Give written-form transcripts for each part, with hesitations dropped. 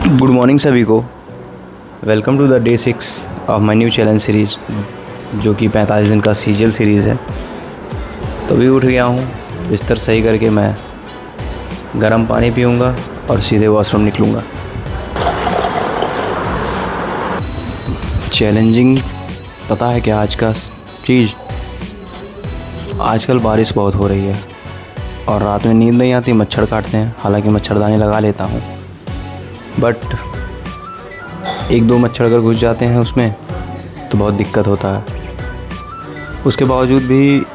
Good morning सभी को। Welcome to the day 6 of my new challenge series, जो कि 45 दिन का सीरियल सीरीज़ है। तो अभी उठ गया हूँ, बिस्तर सही करके मैं गर्म पानी पीऊँगा और सीधे वॉशरूम निकलूँगा। चैलेंजिंग पता है क्या आज का चीज़? आजकल बारिश बहुत हो रही है और रात में नींद नहीं आती, मच्छर काटते हैं। हालांकि मच्छरदानी लगा लेता हूँ, बट एक दो मच्छर अगर घुस जाते हैं उसमें तो बहुत दिक्कत होता है। उसके बावजूद भी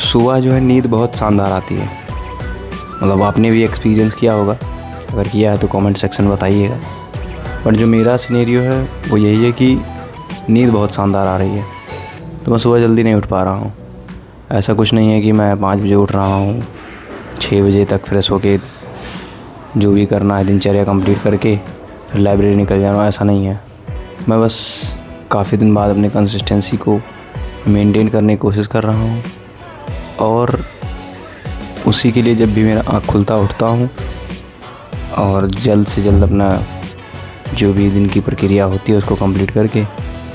सुबह जो है नींद बहुत शानदार आती है। मतलब आपने भी एक्सपीरियंस किया होगा, अगर किया है तो कमेंट सेक्शन में बताइएगा। बट जो मेरा सिनेरियो है वो यही है कि नींद बहुत शानदार आ रही है, तो मैं सुबह जल्दी नहीं उठ पा रहा हूँ। ऐसा कुछ नहीं है कि मैं 5 बजे उठ रहा हूँ, 6 बजे तक फ्रेश होके जो भी करना है दिनचर्या कंप्लीट करके फिर लाइब्रेरी निकल जाना, ऐसा नहीं है। मैं बस काफ़ी दिन बाद अपने कंसिस्टेंसी को मेंटेन करने की कोशिश कर रहा हूँ, और उसी के लिए जब भी मेरा आँख खुलता उठता हूँ और जल्द से जल्द अपना जो भी दिन की प्रक्रिया होती है उसको कंप्लीट करके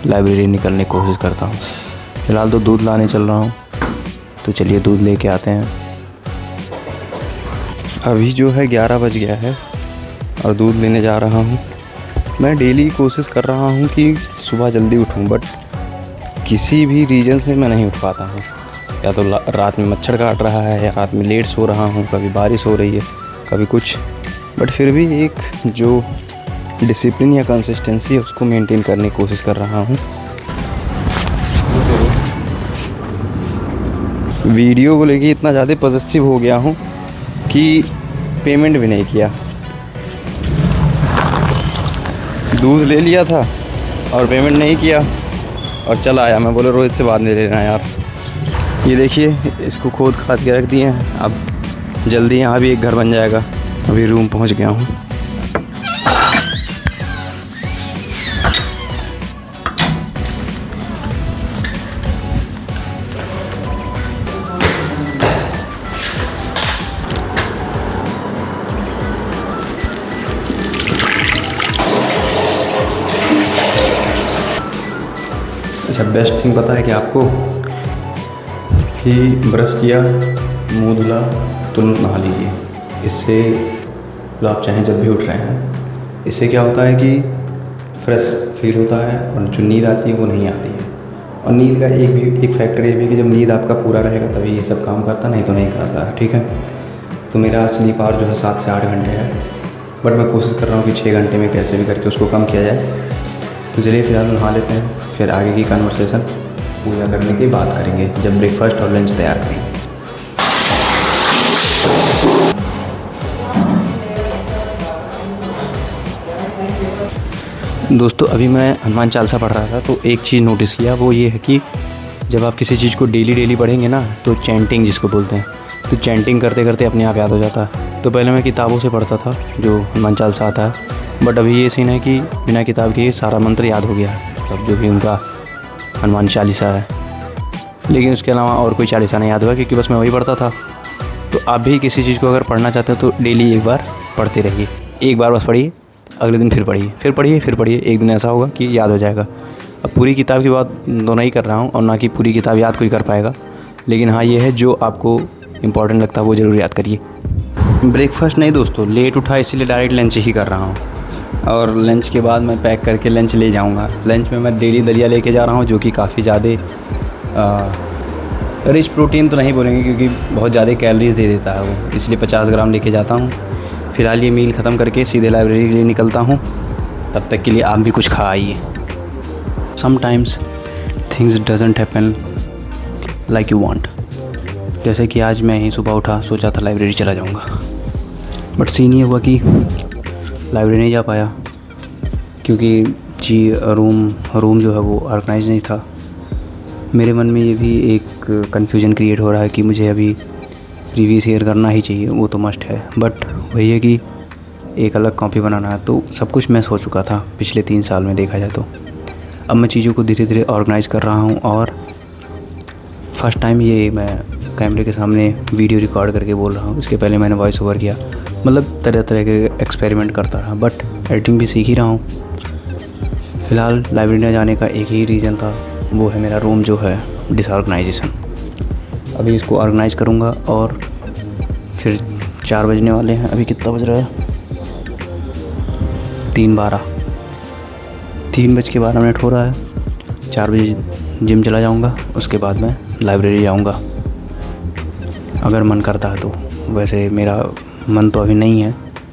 लाइब्रेरी निकलने की कोशिश करता हूँ। फ़िलहाल तो दूध लाने चल रहा हूँ, तो चलिए दूध लेके आते हैं। अभी जो है 11 बज गया है और दूध लेने जा रहा हूँ। मैं डेली कोशिश कर रहा हूँ कि सुबह जल्दी उठूँ, बट किसी भी रीज़न से मैं नहीं उठ पाता हूँ। या तो रात में मच्छर काट रहा है, या रात में लेट सो रहा हूँ, कभी बारिश हो रही है, कभी कुछ। बट फिर भी एक जो डिसिप्लिन या कंसिस्टेंसी है उसको मेंटेन करने की कोशिश कर रहा हूँ। वीडियो को लेके इतना ज़्यादा पॉजिटिव हो गया हूँ कि पेमेंट भी नहीं किया। दूध ले लिया था और पेमेंट नहीं किया और चला आया। मैं बोला रोहित से बाद में ले लेना यार। ये देखिए, इसको खोद खाद के रख दिए हैं। अब जल्दी यहाँ भी एक घर बन जाएगा। अभी रूम पहुँच गया हूँ। अच्छा, बेस्ट थिंग पता है कि आपको कि ब्रश किया, मुंह धुला, तुरंत नहा लीजिए। इससे मतलब आप चाहें जब भी उठ रहे हैं, इससे क्या होता है कि फ्रेश फील होता है और जो नींद आती है वो नहीं आती है। और नींद का एक फैक्टर ये भी है कि जब नींद आपका पूरा रहेगा तभी ये सब काम करता, नहीं तो नहीं करता। ठीक है, तो मेरा स्लीप आवर जो है 7 से 8 घंटे है, बट मैं कोशिश कर रहा हूँ कि 6 घंटे में कैसे भी करके उसको कम किया जाए। तो चलिए फिलहाल नहा लेते हैं, फिर आगे की कन्वर्सेशन पूजा करने की बात करेंगे जब ब्रेकफास्ट और लंच तैयार करेंगे। दोस्तों, अभी मैं हनुमान चालीसा पढ़ रहा था, तो एक चीज़ नोटिस किया, वो ये है कि जब आप किसी चीज़ को डेली पढ़ेंगे ना, तो चैंटिंग जिसको बोलते हैं, तो चैंटिंग करते करते अपने आप याद हो जाता है। तो पहले मैं किताबों से पढ़ता था जो हनुमान चालीसा आता है, बट अभी ये सीन है कि बिना किताब के सारा मंत्र याद हो गया है, अब जो भी उनका हनुमान चालीसा है। लेकिन उसके अलावा और कोई चालीसा नहीं याद हुआ, क्योंकि बस मैं वही पढ़ता था। तो आप भी किसी चीज़ को अगर पढ़ना चाहते हो तो डेली एक बार पढ़ते रहिए। एक बार बस पढ़िए, अगले दिन फिर पढ़िए, फिर पढ़िए, फिर पढ़िए। एक दिन ऐसा होगा कि याद हो जाएगा। अब पूरी किताब की बात तो नहीं कर रहा हूँ, और ना कि पूरी किताब याद कोई कर पाएगा, लेकिन हाँ ये है जो आपको इम्पोर्टेंट लगता है वो ज़रूर याद करिए। ब्रेकफास्ट नहीं दोस्तों, लेट उठा इसलिए डायरेक्ट लंच ही कर रहा हूँ, और लंच के बाद मैं पैक करके लंच ले जाऊंगा। लंच में मैं डेली दलिया लेके जा रहा हूँ, जो कि काफ़ी ज़्यादा रिच प्रोटीन तो नहीं बोलेंगे क्योंकि बहुत ज़्यादा कैलोरीज दे देता है वो, इसलिए 50 ग्राम लेके जाता हूँ। फ़िलहाल ये मील ख़त्म करके सीधे लाइब्रेरी के लिए निकलता हूँ। तब तक के लिए आप भी कुछ खा आइए। Sometimes things doesn't happen like you want. जैसे कि आज मैं ही सुबह उठा, सोचा था लाइब्रेरी चला जाऊँगा, बट सीन ये हुआ कि लाइब्रेरी नहीं जा पाया, क्योंकि रूम जो है वो ऑर्गेनाइज नहीं था। मेरे मन में ये भी एक कन्फ्यूजन क्रिएट हो रहा है कि मुझे अभी प्रीवियस ईयर करना ही चाहिए, वो तो मस्ट है, बट वही है कि एक अलग कॉपी बनाना है। तो सब कुछ मैं सोच चुका था पिछले 3 साल में देखा जाए तो। अब मैं चीज़ों को धीरे धीरे ऑर्गेनाइज कर रहा हूँ, और फर्स्ट टाइम ये मैं कैमरे के सामने वीडियो रिकॉर्ड करके बोल रहा हूँ। इसके पहले मैंने वॉइस ओवर किया, मतलब तरह तरह के एक्सपेरिमेंट करता रहा, बट एडिटिंग भी सीख ही रहा हूँ। फ़िलहाल लाइब्रेरी में जाने का एक ही रीज़न था, वो है मेरा रूम जो है डिसऑर्गेनाइजेशन। अभी इसको ऑर्गेनाइज़ करूँगा और फिर 4 बजने वाले हैं। अभी कितना बज रहा है? 3:12 हो रहा है। 4 बजे जिम चला जाऊँगा, उसके बाद मैं लाइब्रेरी जाऊँगा अगर मन करता है तो। वैसे मेरा मन तो अभी नहीं है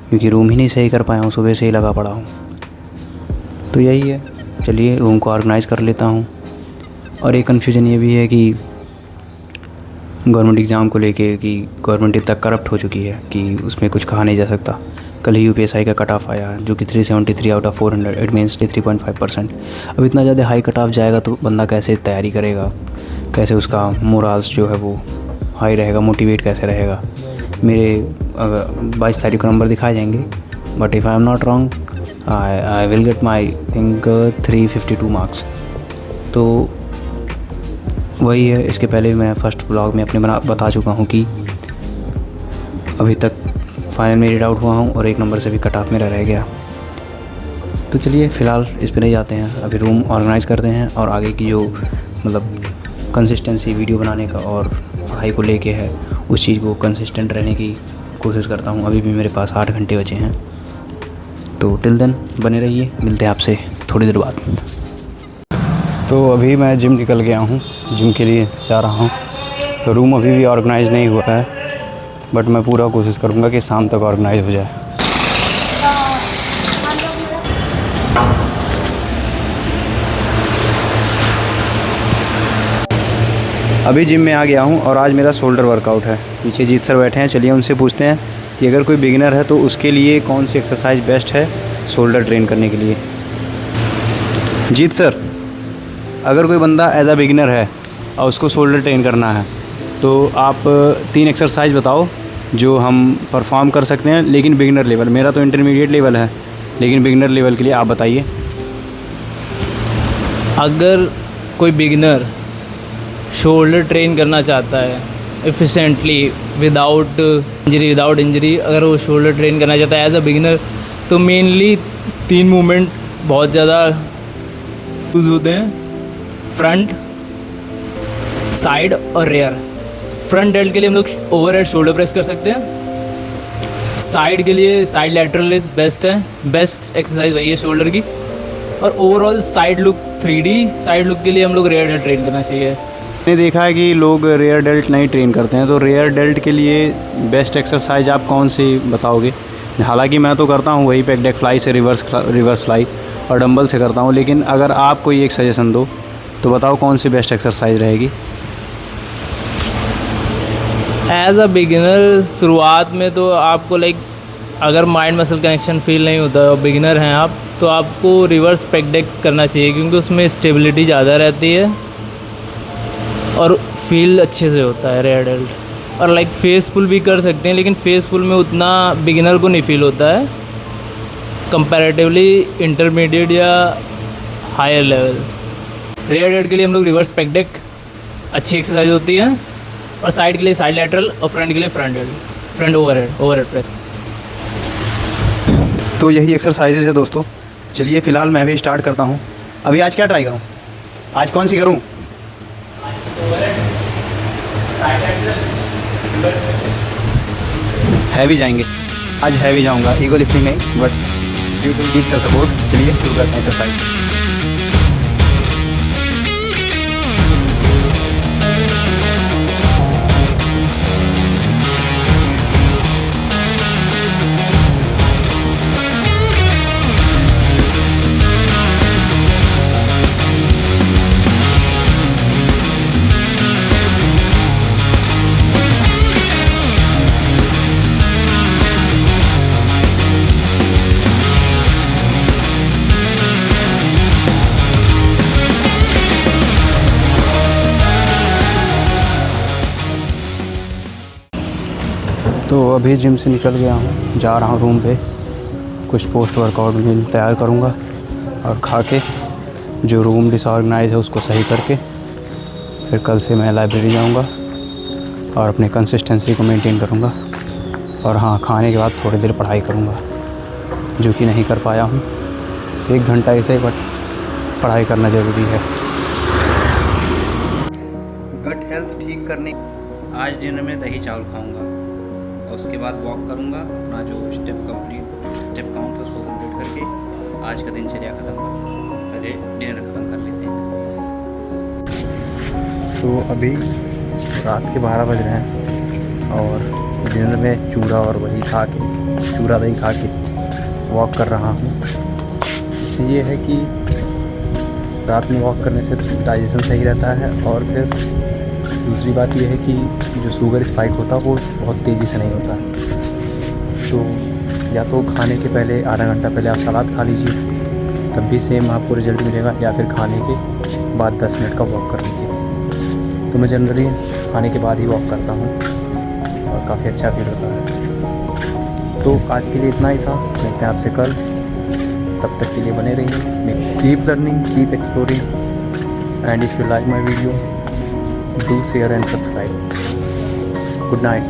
क्योंकि रूम ही नहीं सही कर पाया हूँ, सुबह से ही लगा पड़ा हूँ। तो यही है, चलिए रूम को ऑर्गेनाइज़ कर लेता हूँ। और एक कन्फ्यूजन ये भी है कि गवर्नमेंट एग्ज़ाम को लेके कि गवर्नमेंट इतना करप्ट हो चुकी है कि उसमें कुछ कहा नहीं जा सकता। कल ही यूपीएससी का कट ऑफ आया जो कि 373 आउट ऑफ 400, इट मीन्स 3.5%। अब इतना ज़्यादा हाई कट ऑफ जाएगा तो बंदा कैसे तैयारी करेगा, कैसे उसका मोरल्स जो है वो हाई रहेगा, मोटिवेट कैसे रहेगा। मेरे 22 तारीख को नंबर दिखाए जाएंगे, but if I am not wrong I will get my think 352 marks. तो वही है, इसके पहले भी मैं फ़र्स्ट ब्लॉग में अपने बता चुका हूँ कि अभी तक फाइनल मेरिट आउट हुआ हूँ और 1 नंबर से भी कट ऑफ मेरा रह गया। तो चलिए फ़िलहाल इस पर नहीं जाते हैं, अभी रूम ऑर्गेनाइज़ करते हैं और आगे की जो मतलब कंसिस्टेंसी वीडियो बनाने का और पढ़ाई को लेके है उस चीज़ को कंसिस्टेंट रहने की कोशिश करता हूँ। अभी भी मेरे पास 8 घंटे बचे हैं, तो टिल देन बने रहिए, मिलते हैं आपसे थोड़ी देर बाद। तो अभी मैं जिम निकल गया हूँ, जिम के लिए जा रहा हूँ। तो रूम अभी भी ऑर्गेनाइज़ नहीं हुआ है, बट मैं पूरा कोशिश करूँगा कि शाम तक ऑर्गेनाइज़ हो जाए। अभी जिम में आ गया हूँ और आज मेरा शोल्डर वर्कआउट है। पीछे जीत सर बैठे हैं, चलिए उनसे पूछते हैं कि अगर कोई बिगिनर है तो उसके लिए कौन सी एक्सरसाइज बेस्ट है शोल्डर ट्रेन करने के लिए। जीत सर, अगर कोई बंदा एज अ बिगिनर है और उसको शोल्डर ट्रेन करना है तो आप 3 एक्सरसाइज बताओ जो हम परफॉर्म कर सकते हैं, लेकिन बिगिनर लेवल। मेरा तो इंटरमीडिएट लेवल है, लेकिन बिगिनर लेवल के लिए आप बताइए। अगर कोई बिगिनर शोल्डर ट्रेन करना चाहता है एफिशिएंटली विदाउट इंजरी, अगर वो शोल्डर ट्रेन करना चाहता है एज अ बिगिनर, तो मेनली 3 मूवमेंट बहुत ज़्यादा यूज़ होते हैं, फ्रंट, साइड और रेयर। फ्रंट डेल्ट के लिए हम लोग ओवरहेड शोल्डर प्रेस कर सकते हैं। साइड के लिए साइड लैटरल इज बेस्ट है, बेस्ट एक्सरसाइज वही है शोल्डर की। और overall side look 3D side look के लिए हम लोग रेयर डेल्ट ट्रेन करना चाहिए। मैंने देखा है कि लोग रेयर डेल्ट नहीं ट्रेन करते हैं, तो रेयर डेल्ट के लिए बेस्ट एक्सरसाइज आप कौन सी बताओगे? हालांकि मैं तो करता हूँ वही पेक डेक फ्लाई से रिवर्स फ्लाई और डंबल से करता हूँ, लेकिन अगर आप कोई एक सजेशन दो तो बताओ कौन सी बेस्ट एक्सरसाइज रहेगी। एज अ बिगिनर शुरुआत में तो आपको अगर माइंड मसल कनेक्शन फील नहीं होता और बिगिनर हैं आप, तो आपको रिवर्स पेक डेक करना चाहिए क्योंकि उसमें स्टेबिलिटी ज़्यादा रहती है और फील अच्छे से होता है रेयर डेल्ट। और फेस पुल भी कर सकते हैं, लेकिन फेस पुल में उतना बिगिनर को नहीं फील होता है कंपैरेटिवली इंटरमीडिएट या हायर लेवल। रेयर डेल्ट के लिए हम लोग रिवर्स पेक डेक अच्छी एक्सरसाइज होती है, और साइड के लिए साइड लैटरल और फ्रंट के लिए फ्रंट ओवरहेड प्रेस। तो यही एक्सरसाइजेज है दोस्तों। चलिए फ़िलहाल मैं भी स्टार्ट करता हूँ। अभी आज क्या ट्राई करूँ, आज कौन सी करूँ? हैवी जाएंगे, आज हैवी जाऊंगा, ईगो लिफ्टिंग नहीं, बट ड्यू टू नीड का सपोर्ट। चलिए शुरू करते हैं एक्सरसाइज। तो अभी जिम से निकल गया हूँ, जा रहा हूँ रूम पे। कुछ पोस्ट वर्कआउट मील तैयार करूँगा और खा के जो रूम डिसऑर्गेनाइज है उसको सही करके फिर कल से मैं लाइब्रेरी जाऊँगा और अपनी कंसिस्टेंसी को मेंटेन करूँगा। और हाँ, खाने के बाद थोड़ी देर पढ़ाई करूँगा, जो कि नहीं कर पाया हूँ। 1 घंटा ऐसे, बट पढ़ाई करना ज़रूरी है। गट हेल्थ ठीक करने आज डिनर में दही चावल खाऊंगा और उसके बाद वॉक करूंगा। अपना जो स्टेप काउंट है उसको कंप्लीट करके आज का दिनचर्या ख़त्म करूँगा। पहले डिनर ख़त्म कर लेते हैं। तो अभी रात के 12 बज रहे हैं और डिनर में चूड़ा दही खा के वॉक कर रहा हूँ। इससे ये है कि रात में वॉक करने से डाइजेशन सही रहता है, और फिर दूसरी बात यह है कि जो शुगर स्पाइक होता है वो बहुत तेज़ी से नहीं होता। तो या तो खाने के पहले आधा घंटा पहले आप सलाद खा लीजिए, तब भी सेम आपको रिजल्ट मिलेगा, या फिर खाने के बाद 10 मिनट का वॉक कर लीजिए। तो मैं जनरली खाने के बाद ही वॉक करता हूँ और काफ़ी अच्छा फील होता है। तो आज के लिए इतना ही था, मिलते हैं आपसे कल। तब तक के लिए बने रहिए। Keep learning, keep exploring, and if you like my video, do share and subscribe. Good night.